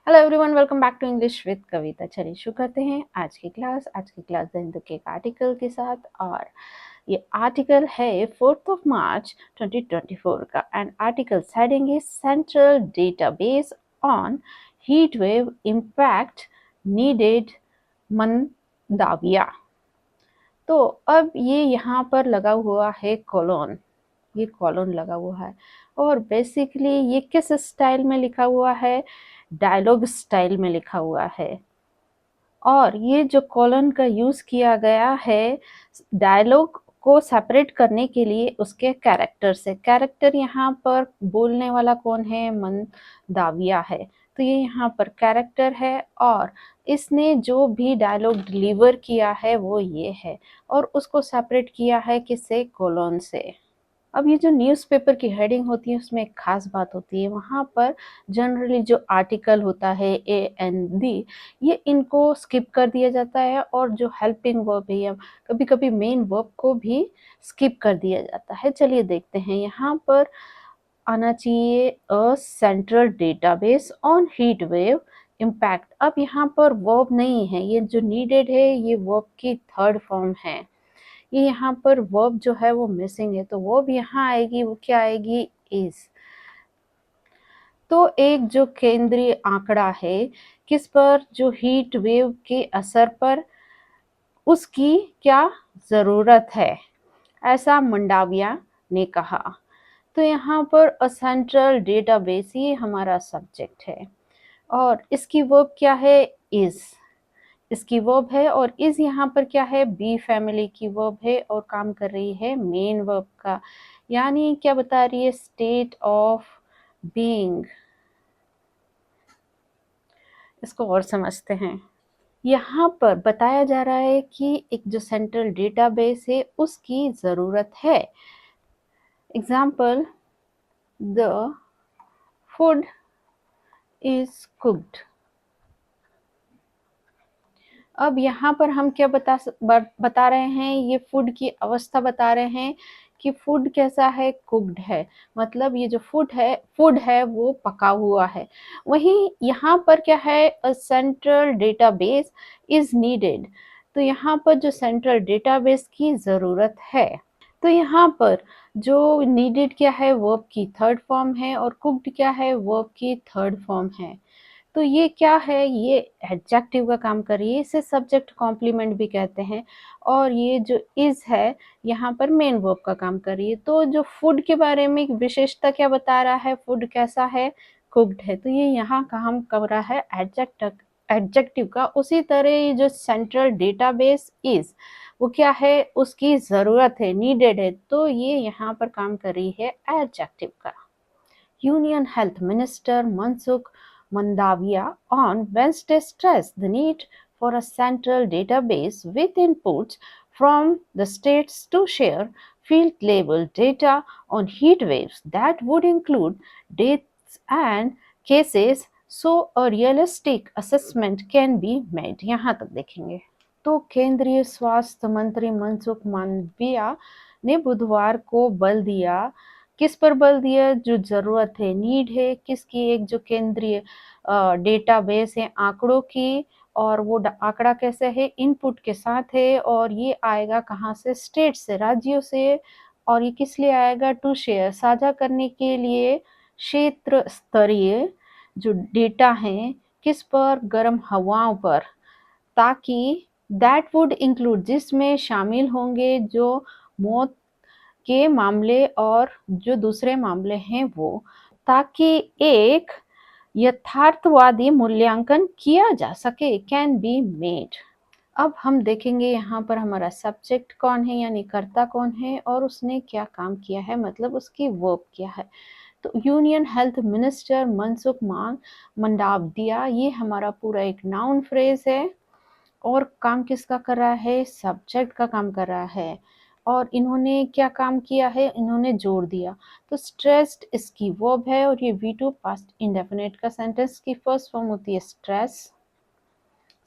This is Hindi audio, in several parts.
Hello everyone, welcome back to English with Kavita. चलिए शुरू करते हैं आज की क्लास द हिंदू के एक आर्टिकल के साथ। और ये आर्टिकल है 4th ऑफ मार्च 2024 का। And article heading is central database on heat wave impact needed Mandaviya. तो अब ये यहाँ पर लगा हुआ है कॉलोन, ये कॉलोन लगा हुआ है। और बेसिकली ये किस स्टाइल में लिखा हुआ है? डायलॉग स्टाइल में लिखा हुआ है। और ये जो कॉलन का यूज किया गया है डायलॉग को सेपरेट करने के लिए उसके कैरेक्टर से। कैरेक्टर यहाँ पर बोलने वाला कौन है? मंदाविया है। तो ये यहाँ पर कैरेक्टर है और इसने जो भी डायलॉग डिलीवर किया है वो ये है, और उसको सेपरेट किया है किससे? कॉलन से। अब ये जो न्यूज़पेपर की हेडिंग होती है उसमें एक खास बात होती है, वहाँ पर जनरली जो आर्टिकल होता है ए एन दी, ये इनको स्किप कर दिया जाता है, और जो हेल्पिंग वर्ब है या कभी कभी मेन वर्ब को भी स्किप कर दिया जाता है। चलिए देखते हैं, यहाँ पर आना चाहिए a central database on heat wave impact. अब यहाँ पर वर्ब नहीं है, ये जो नीडेड है ये वर्ब की थर्ड फॉर्म है। ये यहाँ पर वर्ब जो है वो मिसिंग है, तो वर्ब यहाँ आएगी, वो क्या आएगी? इज। तो एक जो केंद्रीय आंकड़ा है किस पर? जो हीट वेव के असर पर उसकी क्या जरूरत है, ऐसा मंडाविया ने कहा। तो यहाँ पर अ सेंट्रल डेटाबेस ये हमारा सब्जेक्ट है, और इसकी वर्ब क्या है? इज। इसकी वर्ब है, और इज यहाँ पर क्या है? बी फैमिली की वर्ब है, और काम कर रही है मेन वर्ब का। यानी क्या बता रही है? State of being. इसको और समझते हैं। यहाँ पर बताया जा रहा है कि एक जो सेंट्रल डेटाबेस है उसकी ज़रूरत है। Example, the food is cooked. अब यहाँ पर हम क्या बता रहे हैं? ये फूड की अवस्था बता रहे हैं कि फूड कैसा है? कुक्ड है। मतलब ये जो फूड है वो पका हुआ है। वहीं यहाँ पर क्या है? A central database is needed. तो यहाँ पर जो सेंट्रल डेटाबेस की ज़रूरत है, तो यहाँ पर जो नीडेड क्या है? वर्ब की थर्ड फॉर्म है, और कुक्ड क्या है? वर्ब की थर्ड फॉर्म है। तो ये क्या है? ये एडजेक्टिव का काम कर रही है, इसे सब्जेक्ट कॉम्प्लीमेंट भी कहते हैं। और ये जो इज है यहाँ पर मेन वर्ब का काम कर रही है। तो जो फूड के बारे में विशेषता क्या बता रहा है? फूड कैसा है? कुक्ड है। तो ये यहाँ काम कर रहा है एडजेक्टिव का। उसी तरह ये जो सेंट्रल डेटाबेस इज, वो क्या है? उसकी ज़रूरत है, नीडेड है। तो ये यहाँ पर काम कर रही है एडजेक्टिव का। Union Health Minister Mansukh Mandaviya on Wednesday stressed the need for a central database with inputs from the states to share field-level data on heat waves that would include deaths and cases so a realistic assessment can be made। यहाँ तक देखेंगे तो केंद्रीय स्वास्थ्य मंत्री मनसुख मांडविया ने बुधवार को बल दिया। किस पर बल दिया? जो जरूरत है, नीड है किसकी? एक जो केंद्रीय डेटाबेस है आंकड़ों की। और वो आंकड़ा कैसे है? इनपुट के साथ है, और ये आएगा कहाँ से? स्टेट से, राज्यों से। और ये किस लिए आएगा? टू शेयर, साझा करने के लिए क्षेत्र स्तरीय जो डेटा है। किस पर? गर्म हवाओं पर। ताकि दैट वुड इंक्लूड, जिसमें शामिल होंगे जो मौत के मामले और जो दूसरे मामले हैं वो, ताकि एक यथार्थवादी मूल्यांकन किया जा सके, कैन बी मेड। अब हम देखेंगे यहाँ पर हमारा सब्जेक्ट कौन है, यानी कर्ता कौन है, और उसने क्या काम किया है, मतलब उसकी वर्ब क्या है। तो union health minister Mansukh Mandaviya, ये हमारा पूरा एक नाउन फ्रेज है, और काम किसका कर रहा है? सब्जेक्ट का काम कर रहा है। और इन्होंने क्या काम किया है? इन्होंने जोड़ दिया। तो स्ट्रेस्ड इसकी वर्ब है, और ये V2 पास्ट इंडेफिनिट का सेंटेंस की फर्स्ट फॉर्म होती है stress,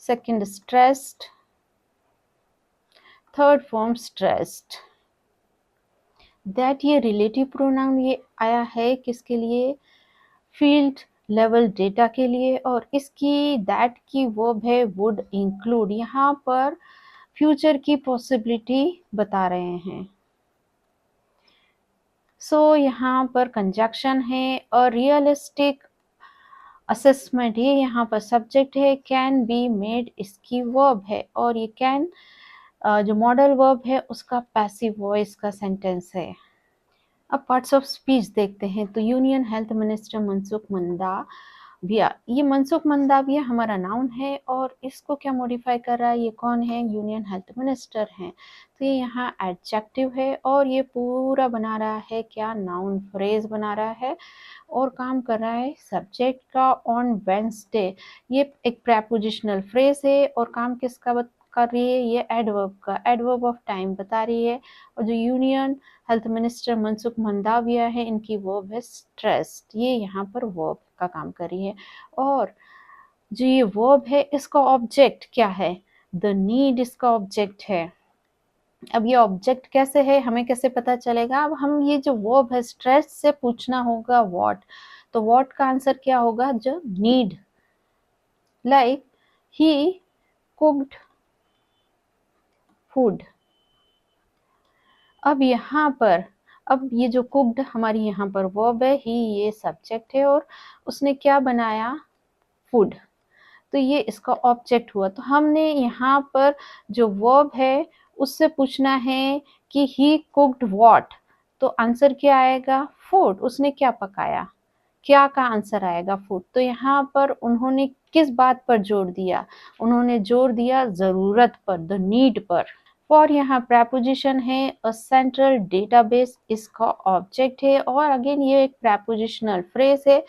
second stressed, third form stressed. That ये रिलेटिव प्रोनाउन ये आया है किसके लिए? फील्ड लेवल डेटा के लिए, और इसकी दैट की वर्ब है वुड इंक्लूड। यहाँ पर फ्यूचर की पॉसिबिलिटी बता रहे हैं। सो यहाँ पर कंजक्शन है और रियलिस्टिक असेसमेंट, ये यहाँ पर सब्जेक्ट है। कैन बी मेड इसकी वर्ब है, और ये कैन जो मॉडल वर्ब है उसका पैसिव वॉइस का सेंटेंस है। अब पार्ट्स ऑफ स्पीच देखते हैं। तो union health minister Mansukh Mandaviya, ये मनसुख मंडाविया हमारा नाउन है, और इसको क्या मॉडिफाई कर रहा है, ये कौन है, यूनियन हेल्थ मिनिस्टर हैं। तो ये यहाँ एडजेक्टिव है, और ये पूरा बना रहा है क्या, नाउन फ्रेज बना रहा है, और काम कर रहा है सब्जेक्ट का। ऑन वेंसडे, ये एक प्रेपोजिशनल फ्रेज है, और काम किसका कर रही है, ये एडवर्ब का, एडवर्ब ऑफ टाइम बता रही है। और जो union health minister Mansukh Mandaviya है, इनकी वर्ब है स्ट्रेस्ड, ये यहाँ पर वर्ब का काम कर रही है। और जो ये वर्ब है इसका ऑब्जेक्ट क्या है, द नीड इसका ऑब्जेक्ट है। अब ये ऑब्जेक्ट कैसे है, हमें कैसे पता चलेगा, अब हम ये जो वर्ब है स्ट्रेस से पूछना होगा व्हाट, तो व्हाट का आंसर क्या होगा, जो need, like he cooked food. अब यहाँ पर, अब ये जो कुक्ड हमारी यहाँ पर वर्ब है, ही ये सब्जेक्ट है, और उसने क्या बनाया, फूड, तो ये इसका ऑब्जेक्ट हुआ। तो हमने यहाँ पर जो वर्ब है उससे पूछना है कि ही कुक्ड व्हाट, तो आंसर क्या आएगा, फूड, उसने क्या पकाया, क्या का आंसर आएगा फूड। तो यहाँ पर उन्होंने किस बात पर जोर दिया, उन्होंने जोर दिया जरूरत पर, द नीड पर। फॉर यहाँ प्रेपोजिशन है, अ सेंट्रल डेटाबेस इसका ऑब्जेक्ट है, और अगेन ये एक प्रेपोजिशनल फ्रेज है,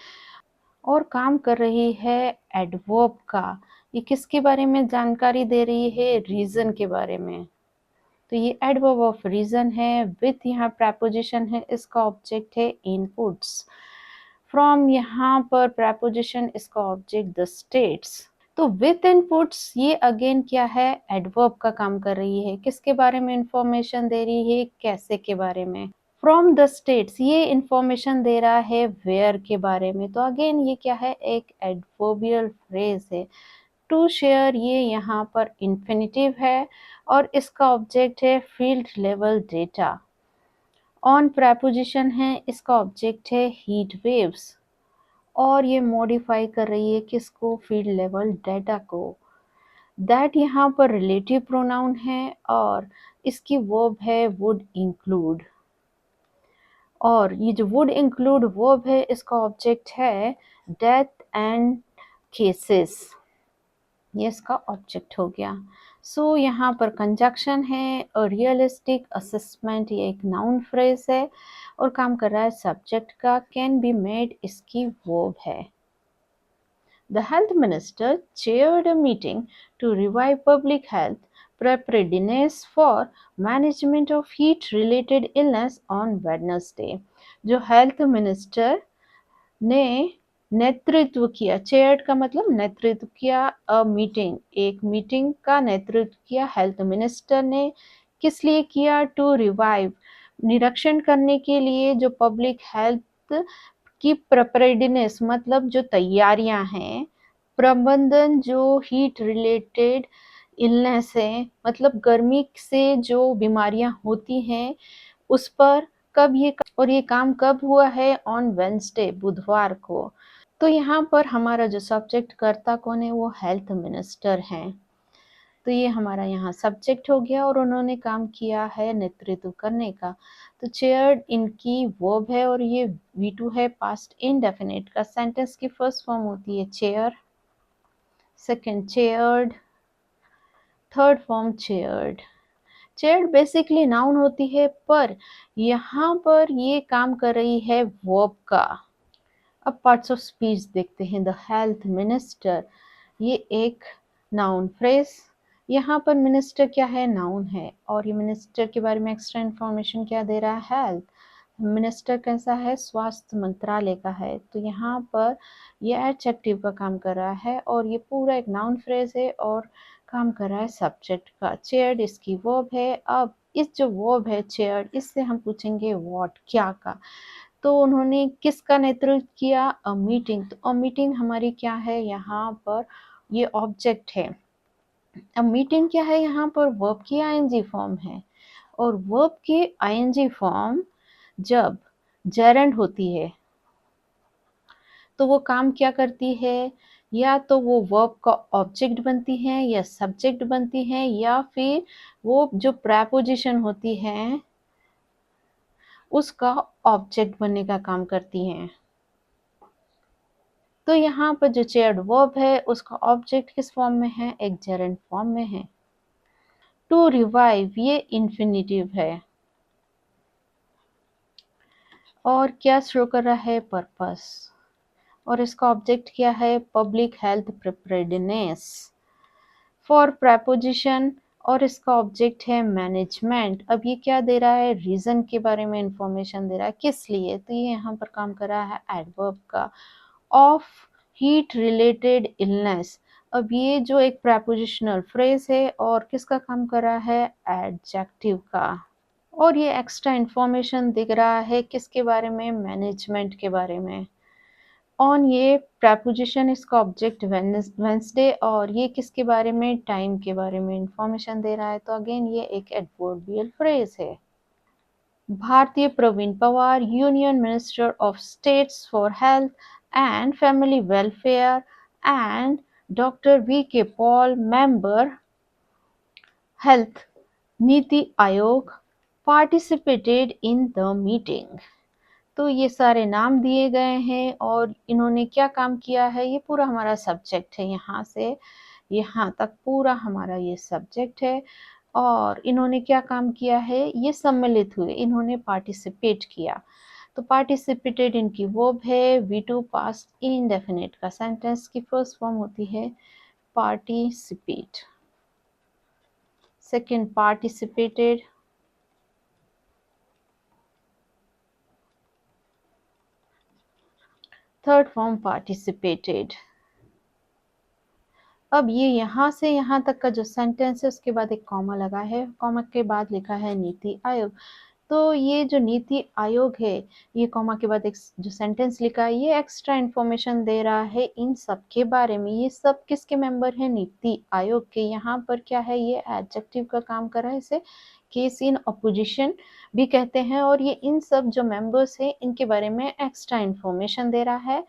और काम कर रही है एडवर्ब का। ये किसके बारे में जानकारी दे रही है, रीजन के बारे में। तो ये एडवर्ब ऑफ रीजन है, विथ यहाँ प्रेपोजिशन है, इसका ऑब्जेक्ट है इनपुट्स। फ्रॉम यहाँ पर प्रेपोजिशन, इसका ऑब्जेक्ट द स्टेट्स। तो विथ इनपुट्स ये अगेन क्या है, एडवर्ब का काम कर रही है, किसके बारे में इंफॉर्मेशन दे रही है, कैसे के बारे में। फ्रॉम द स्टेट्स ये इंफॉर्मेशन दे रहा है वेयर के बारे में, तो अगेन ये क्या है, एक एडवर्बियल फ्रेज है। टू शेयर ये यहाँ पर इंफिनिटिव है, और इसका ऑब्जेक्ट है field level data. On preposition है, इसका ऑब्जेक्ट है हीट वेव्स, और ये मॉडिफाई कर रही है किसको, फील्ड लेवल डेटा को। दैट यहाँ पर रिलेटिव प्रोनाउन है, और इसकी वर्ब है वुड इंक्लूड, और ये जो वुड इंक्लूड वर्ब है इसका ऑब्जेक्ट है डेथ एंड केसेस, ये इसका ऑब्जेक्ट हो गया। सो यहाँ पर कंजक्शन है, और रियलिस्टिक असेसमेंट ये एक नाउन फ्रेज है, और काम कर रहा है सब्जेक्ट का। कैन बी मेड इसकी वर्ब है। The health minister chaired a meeting to revive public health preparedness for management of heat-related illness on Wednesday. जो हेल्थ मिनिस्टर ने नेतृत्व किया, चेयर्ड का मतलब नेतृत्व किया, अ मीटिंग, एक मीटिंग का नेतृत्व किया हेल्थ मिनिस्टर ने, किस लिए किया, टू रिवाइव, निरीक्षण करने के लिए, जो पब्लिक हेल्थ की प्रिपेयर्डनेस मतलब जो तैयारियां हैं, प्रबंधन जो हीट रिलेटेड इलनेस है मतलब गर्मी से जो बीमारियां होती हैं उस पर, कब ये, और ये काम कब हुआ है, ऑन वेंसडे, बुधवार को। तो यहाँ पर हमारा जो सब्जेक्ट कर्ता कौन है, वो हेल्थ मिनिस्टर हैं। तो ये हमारा यहाँ सब्जेक्ट हो गया, और उन्होंने काम किया है नेतृत्व करने का। तो चेयर्ड इनकी वर्ब है, और ये V2 है, पास्ट इंडेफिनिट का। सेंटेंस की फर्स्ट फॉर्म होती है chair, second chaired, third form chaired. Chaired basically noun होती है, पर यहाँ पर ये काम कर रही है वर्ब का। अब पार्ट्स ऑफ स्पीच देखते हैं। द हेल्थ मिनिस्टर ये एक नाउन फ्रेज, यहाँ पर मिनिस्टर क्या है, नाउन है, और ये मिनिस्टर के बारे में एक्स्ट्रा इन्फॉर्मेशन क्या दे रहा है, हेल्थ। मिनिस्टर कैसा है, स्वास्थ्य मंत्रालय का है, तो यहाँ पर ये एडजेक्टिव का काम कर रहा है, और ये पूरा एक नाउन फ्रेज है, और काम कर रहा है सब्जेक्ट का। चेयर्ड इसकी वर्ब है। अब इस जो वर्ब है चेयर्ड, इससे हम पूछेंगे व्हाट, क्या का। तो उन्होंने किसका नेतृत्व किया? A meeting. तो अ मीटिंग हमारी क्या है यहाँ पर? ये ऑब्जेक्ट है। अब मीटिंग क्या है यहाँ पर? वर्ब की आईएनजी फॉर्म है और वर्ब की आईएनजी फॉर्म जब जेरेंड होती है तो वो काम क्या करती है? या तो वो वर्ब का ऑब्जेक्ट बनती है या सब्जेक्ट बनती है या फिर वो जो प्रेपोजिशन होती है उसका ऑब्जेक्ट बनने का काम करती हैं। तो यहाँ पर जो चेयर्ड वर्ब है उसका ऑब्जेक्ट किस फॉर्म में है? एक जेरेंड फॉर्म में है। टू रिवाइव ये इन्फिनिटिव है और क्या शो कर रहा है? पर्पस। और इसका ऑब्जेक्ट क्या है? Public health preparedness. For preposition और इसका ऑब्जेक्ट है मैनेजमेंट। अब ये क्या दे रहा है? रीजन के बारे में इंफॉर्मेशन दे रहा है। किस लिए? तो ये यहाँ पर काम कर रहा है एडवर्ब का। Of heat related illness. अब ये जो एक प्रेपोजिशनल फ्रेज है और किसका काम कर रहा है? एडजेक्टिव का। और ये एक्स्ट्रा इंफॉर्मेशन दिख रहा है किसके बारे में? मैनेजमेंट के बारे में। ऑन ये प्रेपोजिशन इसका ऑब्जेक्ट वेंसडे और ये किसके बारे में? टाइम के बारे में इंफॉर्मेशन दे रहा है। तो अगेन ये एक एडवर्बियल फ्रेज है। Bharati Pravin Pawar, union minister of states for health and family welfare and doctor V K Paul, member health Niti Aayog, participated in the meeting. तो ये सारे नाम दिए गए हैं और इन्होंने क्या काम किया है? ये पूरा हमारा सब्जेक्ट है, यहाँ से यहाँ तक पूरा हमारा ये सब्जेक्ट है। और इन्होंने क्या काम किया है? ये सम्मिलित हुए, इन्होंने पार्टिसिपेट किया। तो पार्टिसिपेटेड इनकी वर्ब है। V2 पास्ट इंडेफिनिट का सेंटेंस की फर्स्ट फॉर्म होती है participate. Second participated. Third form participated. अब ये यहाँ से यहाँ तक का जो सेंटेंस है उसके बाद एक कॉमा लगा है, कॉमा के बाद लिखा है नीति आयोग। तो ये जो नीति आयोग है, ये कॉमा के बाद एक जो सेंटेंस लिखा है, ये एक्स्ट्रा इंफॉर्मेशन दे रहा है इन सब के बारे में। ये सब किसके मेंबर हैं? नीति आयोग के। यहाँ पर क्या है? ये एडजेक्टिव का काम कर रहा है, इसे केस इन अपोजिशन भी कहते हैं। और ये इन सब जो मेंबर्स हैं इनके बारे में एक्स्ट्रा इंफॉर्मेशन दे रहा है।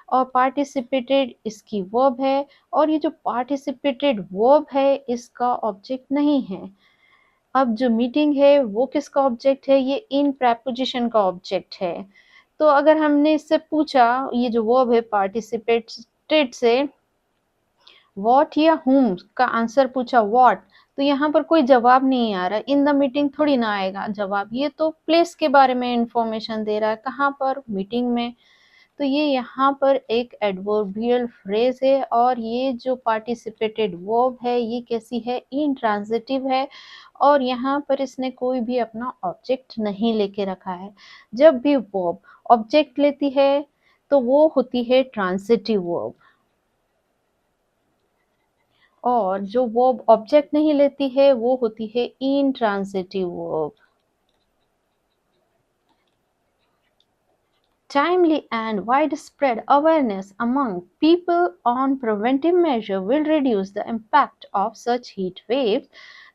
और पार्टिसिपेटेड इसकी वर्ब है और ये जो पार्टिसिपेटेड वर्ब है इसका ऑब्जेक्ट नहीं है। अब जो मीटिंग है वो किसका ऑब्जेक्ट है? ये इन प्रेपोजिशन का ऑब्जेक्ट है। तो अगर हमने इससे पूछा, ये जो वर्ब है पार्टिसिपेटेड से व्हाट या whom का आंसर पूछा व्हाट, तो यहाँ पर कोई जवाब नहीं आ रहा। इन द मीटिंग थोड़ी ना आएगा जवाब। ये तो प्लेस के बारे में इंफॉर्मेशन दे रहा है। कहाँ पर? मीटिंग में। तो ये यहाँ पर एक एडवर्बियल फ्रेज है और ये जो पार्टिसिपेटेड वर्ब है ये कैसी है? इंट्रांजिटिव है और यहाँ पर इसने कोई भी अपना ऑब्जेक्ट नहीं लेके रखा है। जब भी वर्ब ऑब्जेक्ट लेती है तो वो होती है ट्रांजिटिव वर्ब और जो वर्ब ऑब्जेक्ट नहीं लेती है वो होती है intransitive verb. Timely and widespread awareness among people on preventive measures will reduce the impact of such heat waves,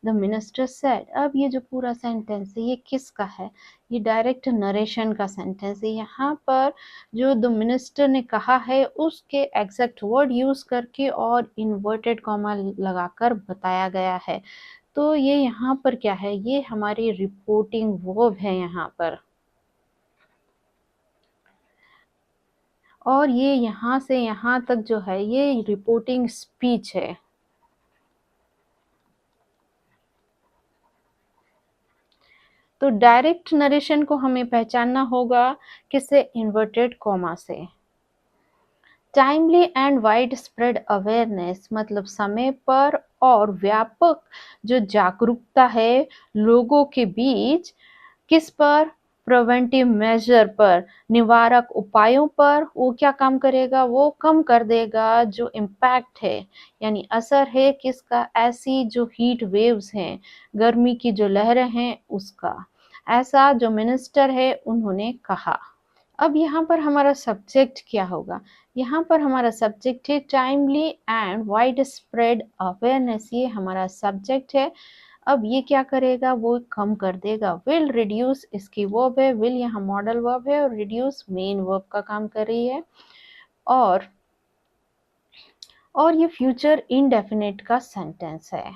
the minister said. अब ये जो पूरा सेंटेंस है ये किसका है? ये डायरेक्ट नरेशन का सेंटेंस है। यहाँ पर जो द मिनिस्टर ने कहा है उसके एग्जैक्ट वर्ड यूज करके और इन्वर्टेड कॉमा लगाकर बताया गया है। तो ये यहाँ पर क्या है? ये हमारी रिपोर्टिंग वर्ब है यहाँ पर। और ये यहाँ से यहाँ तक जो है ये रिपोर्टिंग स्पीच है। तो डायरेक्ट नरेशन को हमें पहचानना होगा किससे? इन्वर्टेड कॉमा से। Timely and wide spread awareness मतलब समय पर और व्यापक जो जागरूकता है लोगों के बीच। किस पर? प्रिवेंटिव मेजर पर, निवारक उपायों पर। वो क्या काम करेगा? वो कम कर देगा जो इम्पैक्ट है यानी असर है किसका? ऐसी जो हीट वेव्स हैं, गर्मी की जो लहरें हैं उसका। ऐसा जो मिनिस्टर है उन्होंने कहा। अब यहाँ पर हमारा सब्जेक्ट क्या होगा? यहाँ पर हमारा सब्जेक्ट है timely and wide spread awareness, ये हमारा सब्जेक्ट है। अब ये क्या करेगा? वो कम कर देगा। विल रिड्यूस इसकी वर्ब है, विल यहाँ मॉडल वर्ब है और रिड्यूस मेन वर्ब का काम कर रही है। और ये फ्यूचर इनडेफिनेट का सेंटेंस है।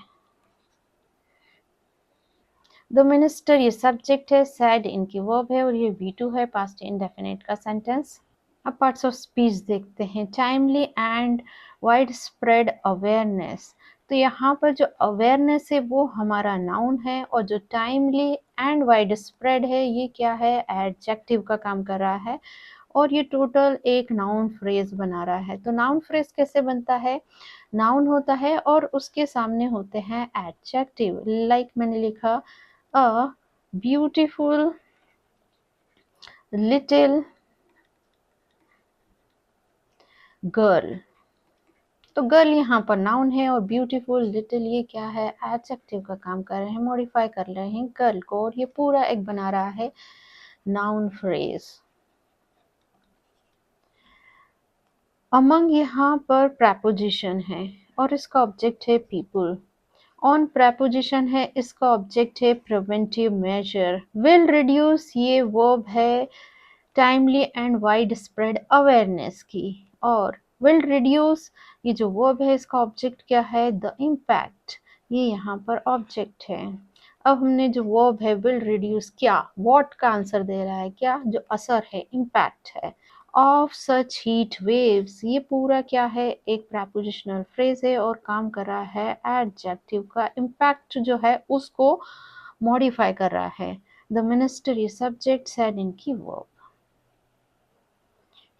द मिनिस्टर ये सब्जेक्ट है, सैड इनकी वर्ब है और ये V2 है, पास्ट इंडेफिनिट का सेंटेंस। अब पार्ट्स ऑफ स्पीच देखते हैं। Timely and wide spread awareness, तो यहाँ पर जो अवेयरनेस है वो हमारा नाउन है और जो टाइमली एंड वाइड स्प्रेड है ये क्या है? एडजेक्टिव का काम कर रहा है और ये टोटल एक नाउन फ्रेज बना रहा है। तो नाउन फ्रेज कैसे बनता है? नाउन होता है और उसके सामने होते हैं एडजेक्टिव। लाइक मैंने लिखा अ ब्यूटीफुल लिटिल गर्ल, तो गर्ल यहाँ पर नाउन है और ब्यूटीफुल लिटिल ये क्या है? एडजेक्टिव का काम कर रहे हैं, मॉडिफाई कर रहे हैं गर्ल को और ये पूरा एक बना रहा है नाउन फ्रेज। अमंग यहाँ पर प्रेपोजिशन है और इसका ऑब्जेक्ट है पीपल। ऑन प्रेपोजिशन है, इसका ऑब्जेक्ट है प्रिवेंटिव मेजर। विल रिड्यूस ये वर्ब है timely and wide spread awareness की, और विल रिड्यूस ये जो वर्ब है इसका ऑब्जेक्ट क्या है? द इम्पैक्ट, ये यहाँ पर ऑब्जेक्ट है। अब हमने जो वर्ब है विल रिड्यूस, क्या व्हाट का आंसर दे रहा है? क्या जो असर है, इम्पैक्ट है। ऑफ सच हीट वेव्स, ये पूरा क्या है? एक प्रेपोजिशनल फ्रेज है और काम कर रहा है एडजेक्टिव का। इम्पैक्ट जो है उसको मॉडिफाई कर रहा है। द मिनिस्टर ये सब्जेक्ट, सैड इनकी verb.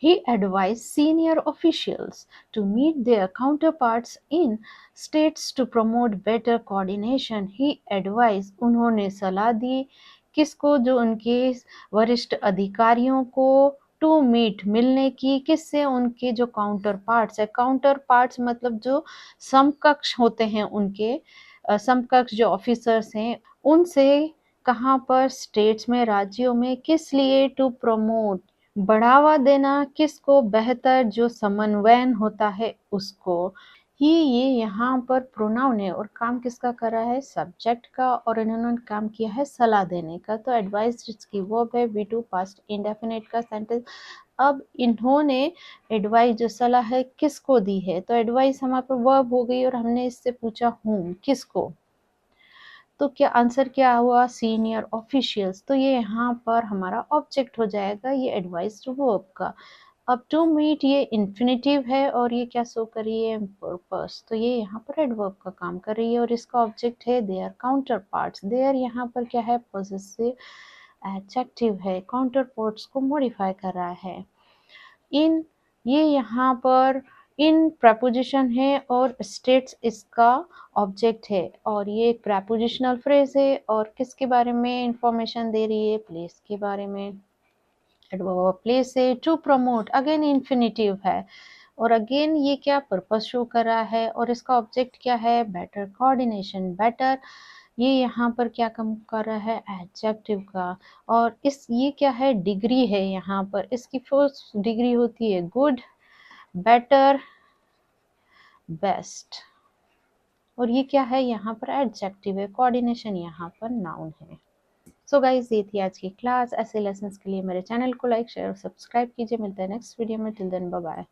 He advised senior officials to meet their counterparts in states to promote better coordination. He advised, उन्होंने सलाह दी किसको? जो उनके वरिष्ठ अधिकारियों को, टू मीट मिलने की, किससे? उनके जो काउंटर पार्ट्स है। काउंटर पार्ट्स मतलब जो समकक्ष होते हैं उनके, समकक्ष जो ऑफिसर्स हैं उनसे। कहाँ पर? स्टेट्स में, राज्यों में। किस लिए? टू प्रमोट बढ़ावा देना, किसको? बेहतर जो समन्वयन होता है उसको। ये यहाँ पर प्रोनाउन है और काम किसका कर रहा है? सब्जेक्ट का, और इन्होंने काम किया है सलाह देने का। तो एडवाइस जिसकी वर्ब है V2 पास्ट इंडेफिनिट का सेंटेंस। अब इन्होंने एडवाइस जो सलाह है किसको दी है? तो एडवाइस हमारे पर वर्ब हो गई और हमने इससे पूछा हूँ, किसको? तो क्या आंसर क्या हुआ? Senior officials. तो ये यहाँ पर हमारा ऑब्जेक्ट हो जाएगा ये एडवाइस वर्ब का। अब टू मीट ये इन्फिनेटिव है और ये क्या शो कर रही है? पर्पस। तो ये यहाँ पर एडवर्ब का काम कर रही है और इसका ऑब्जेक्ट है देयर काउंटर पार्ट्स। देयर यहाँ पर क्या है? पॉजेसिव एडजेक्टिव है, काउंटर पार्ट्स को मॉडिफाई कर रहा है। इन ये यहाँ पर इन प्रपोजिशन है और स्टेट्स इसका ऑब्जेक्ट है और ये एक प्रपोजिशनल फ्रेज है और किसके बारे में इंफॉर्मेशन दे रही है? प्लेस के बारे में। एडवर्ब प्लेस है। टू प्रमोट अगेन इन्फिनेटिव है और अगेन ये क्या? पर्पस शो कर रहा है और इसका ऑब्जेक्ट क्या है? Better coordination. बेटर ये यहाँ पर क्या कम कर रहा है? एडजेक्टिव का। और इस ये क्या है? डिग्री है यहाँ पर, इसकी फर्स्ट डिग्री होती है गुड, बेटर, बेस्ट। और ये क्या है? यहाँ पर एडजेक्टिव है। कोऑर्डिनेशन यहाँ पर नाउन है। सो गाइज ये थी आज की क्लास। ऐसे लेसन्स के लिए मेरे चैनल को लाइक शेयर और सब्सक्राइब कीजिए। मिलते हैं नेक्स्ट वीडियो में। Till then bye bye.